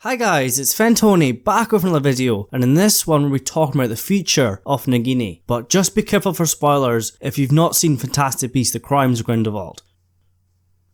Hi guys, it's Fentony back with another video, and in this one we'll be talking about the future of Nagini. But just be careful for spoilers if you've not seen Fantastic Beasts: The Crimes of Grindelwald.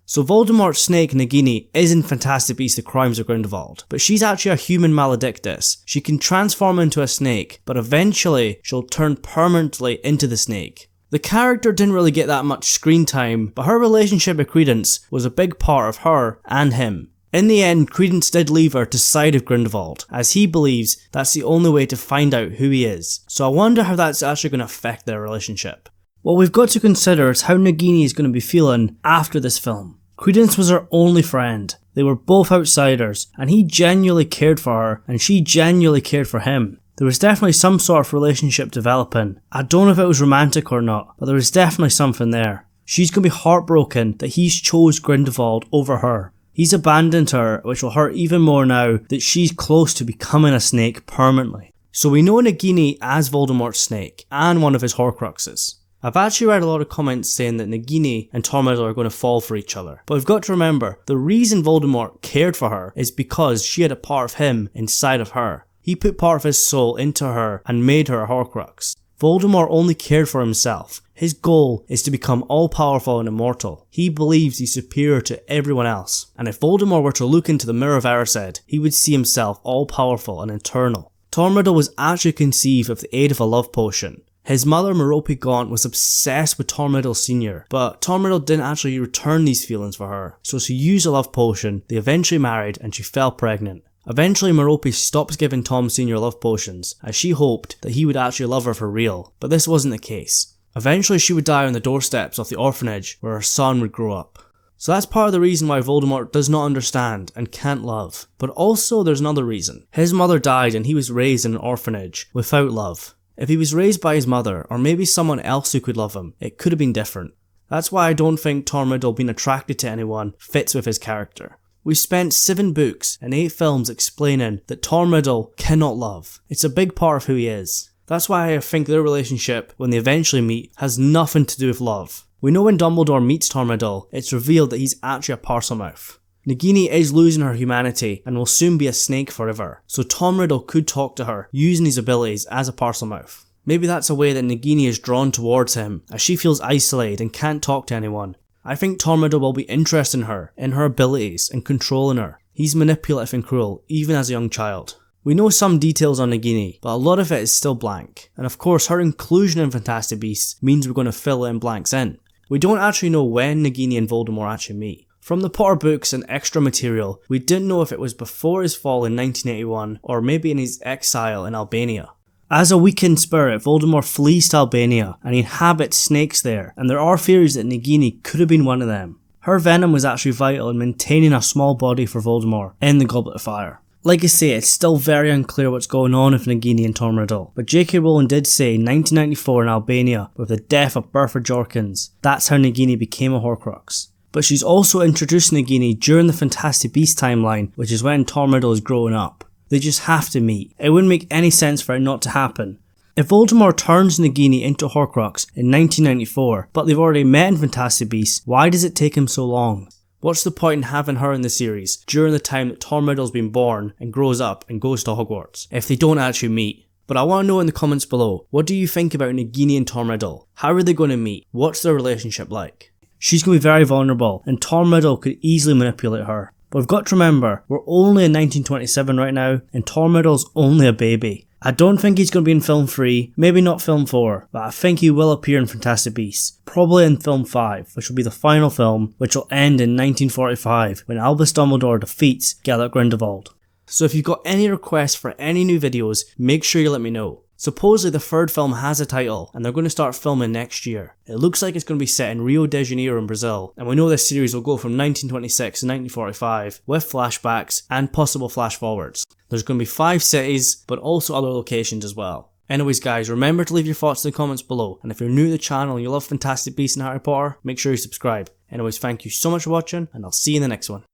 So Voldemort's snake Nagini is in Fantastic Beasts: The Crimes of Grindelwald, but she's actually a human maledictus. She can transform into a snake, but eventually she'll turn permanently into the snake. The character didn't really get that much screen time, but her relationship with Credence was a big part of her and him. In the end, Credence did leave her to side of Grindelwald, as he believes that's the only way to find out who he is. So I wonder how that's actually going to affect their relationship. What we've got to consider is how Nagini is going to be feeling after this film. Credence was her only friend. They were both outsiders, and he genuinely cared for her, and she genuinely cared for him. There was definitely some sort of relationship developing. I don't know if it was romantic or not, but there was definitely something there. She's going to be heartbroken that he's chose Grindelwald over her. He's abandoned her, which will hurt even more now that she's close to becoming a snake permanently. So we know Nagini as Voldemort's snake, and one of his Horcruxes. I've actually read a lot of comments saying that Nagini and Tom Riddle are going to fall for each other. But we've got to remember, the reason Voldemort cared for her is because she had a part of him inside of her. He put part of his soul into her and made her a Horcrux. Voldemort only cared for himself. His goal is to become all-powerful and immortal. He believes he's superior to everyone else. And if Voldemort were to look into the Mirror of Erised, he would see himself all-powerful and eternal. Tom Riddle was actually conceived with the aid of a love potion. His mother, Merope Gaunt, was obsessed with Tom Riddle Sr., but Tom Riddle didn't actually return these feelings for her. So she used a love potion, they eventually married, and she fell pregnant. Eventually Merope stops giving Tom Sr. love potions, as she hoped that he would actually love her for real, but this wasn't the case. Eventually she would die on the doorsteps of the orphanage where her son would grow up. So that's part of the reason why Voldemort does not understand and can't love. But also there's another reason. His mother died and he was raised in an orphanage without love. If he was raised by his mother, or maybe someone else who could love him, it could have been different. That's why I don't think Tom Riddle being attracted to anyone fits with his character. We spent 7 books and 8 films explaining that Tom Riddle cannot love. It's a big part of who he is. That's why I think their relationship, when they eventually meet, has nothing to do with love. We know when Dumbledore meets Tom Riddle, it's revealed that he's actually a Parselmouth. Nagini is losing her humanity and will soon be a snake forever, so Tom Riddle could talk to her using his abilities as a Parselmouth. Maybe that's a way that Nagini is drawn towards him, as she feels isolated and can't talk to anyone. I think Tom Riddle will be interested in her abilities, and controlling her. He's manipulative and cruel, even as a young child. We know some details on Nagini, but a lot of it is still blank. And of course, her inclusion in Fantastic Beasts means we're going to fill in blanks in. We don't actually know when Nagini and Voldemort actually meet. From the Potter books and extra material, we didn't know if it was before his fall in 1981, or maybe in his exile in Albania. As a weakened spirit, Voldemort flees to Albania and he inhabits snakes there, and there are theories that Nagini could have been one of them. Her venom was actually vital in maintaining a small body for Voldemort in the Goblet of Fire. Like I say, it's still very unclear what's going on with Nagini and Tom Riddle, but J.K. Rowling did say 1994 in Albania, with the death of Bertha Jorkins, that's how Nagini became a Horcrux. But she's also introduced Nagini during the Fantastic Beasts timeline, which is when Tom Riddle is growing up. They just have to meet. It wouldn't make any sense for it not to happen. If Voldemort turns Nagini into Horcrux in 1994, but they've already met in Fantastic Beasts, why does it take him so long? What's the point in having her in the series during the time that Tom Riddle's been born and grows up and goes to Hogwarts, if they don't actually meet? But I want to know in the comments below, what do you think about Nagini and Tom Riddle? How are they going to meet? What's their relationship like? She's going to be very vulnerable, and Tom Riddle could easily manipulate her. But we've got to remember, we're only in 1927 right now, and Tom Riddle's only a baby. I don't think he's going to be in film 3, maybe not film 4, but I think he will appear in Fantastic Beasts, probably in film 5, which will be the final film, which will end in 1945, when Albus Dumbledore defeats Gellert Grindelwald. So if you've got any requests for any new videos, make sure you let me know. Supposedly the 3rd film has a title, and they're going to start filming next year. It looks like it's going to be set in Rio de Janeiro in Brazil, and we know this series will go from 1926 to 1945, with flashbacks and possible flash forwards. There's going to be 5 cities, but also other locations as well. Anyways guys, remember to leave your thoughts in the comments below, and if you're new to the channel and you love Fantastic Beasts and Harry Potter, make sure you subscribe. Anyways, thank you so much for watching, and I'll see you in the next one.